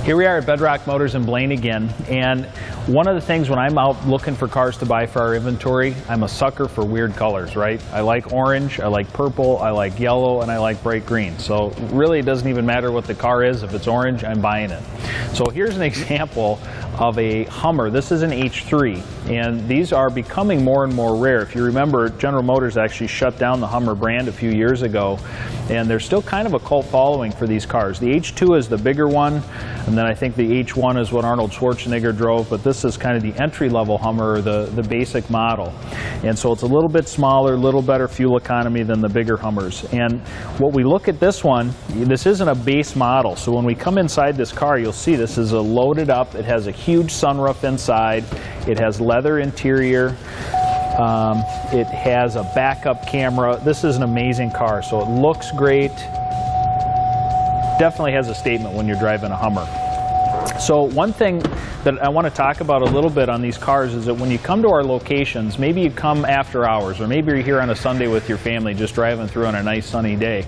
Here we are at Bedrock Motors in Blaine again, and one of the things when I'm out looking for cars to buy for our inventory, I'm a sucker for weird colors, right? I like orange, I like purple, I like yellow, and I like bright green. So really it doesn't even matter what the car is. If it's orange, I'm buying it. So here's an example of a Hummer. This is an H3, and these are becoming more and more rare. If you remember, General Motors actually shut down the Hummer brand a few years ago, and there's still kind of a cult following for these cars. The H2 is the bigger one, and then I think the H1 is what Arnold Schwarzenegger drove, but this is kind of the entry-level Hummer, the basic model. And so it's a little bit smaller, a little better fuel economy than the bigger Hummers. And what we look at this one, this isn't a base model, so when we come inside this car, you'll see this is a loaded up. It has a huge sunroof inside. It has leather interior. It has a backup camera. This is an amazing car, so it looks great. Definitely has a statement when you're driving a Hummer. So one thing that I want to talk about a little bit on these cars is that when you come to our locations, maybe you come after hours, or maybe you're here on a Sunday with your family just driving through on a nice sunny day.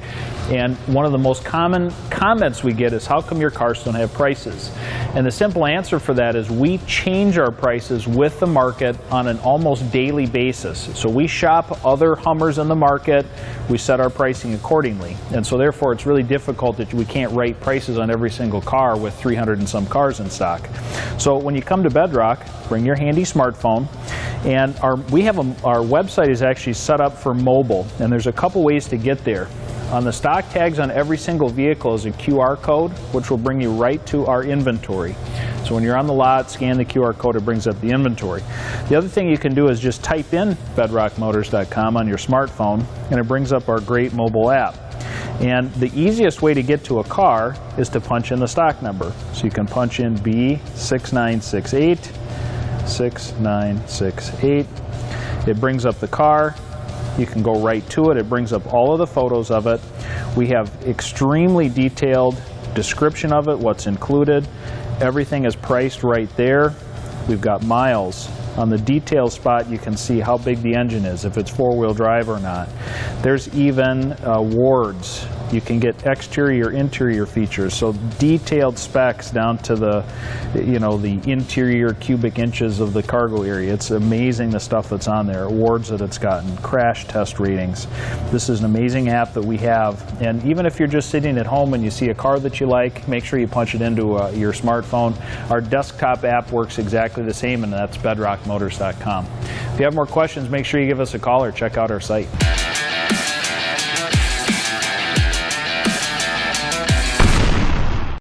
And one of the most common comments we get is, how come your cars don't have prices? And the simple answer for that is we change our prices with the market on an almost daily basis. So we shop other Hummers in the market, we set our pricing accordingly. And so therefore it's really difficult that we can't write prices on every single car with 300 and some cars in stock. So when you come to Bedrock, bring your handy smartphone, and our website is actually set up for mobile, and there's a couple ways to get there. On the stock tags on every single vehicle is a QR code, which will bring you right to our inventory. So when you're on the lot, scan the QR code, it brings up the inventory. The other thing you can do is just type in bedrockmotors.com on your smartphone, and it brings up our great mobile app. And the easiest way to get to a car is to punch in the stock number. So you can punch in B6968, 6968. It brings up the car. You can go right to it. It brings up all of the photos of it. We have extremely detailed description of it, what's included. Everything is priced right there. We've got miles. On the detail spot, you can see how big the engine is, if it's four-wheel drive or not. There's even awards. You can get exterior, interior features, so detailed specs down to the, the interior cubic inches of the cargo area. It's amazing the stuff that's on there, awards that it's gotten, crash test ratings. This is an amazing app that we have, and even if you're just sitting at home and you see a car that you like, make sure you punch it into your smartphone. Our desktop app works exactly the same, and that's bedrockmotors.com. If you have more questions, make sure you give us a call or check out our site.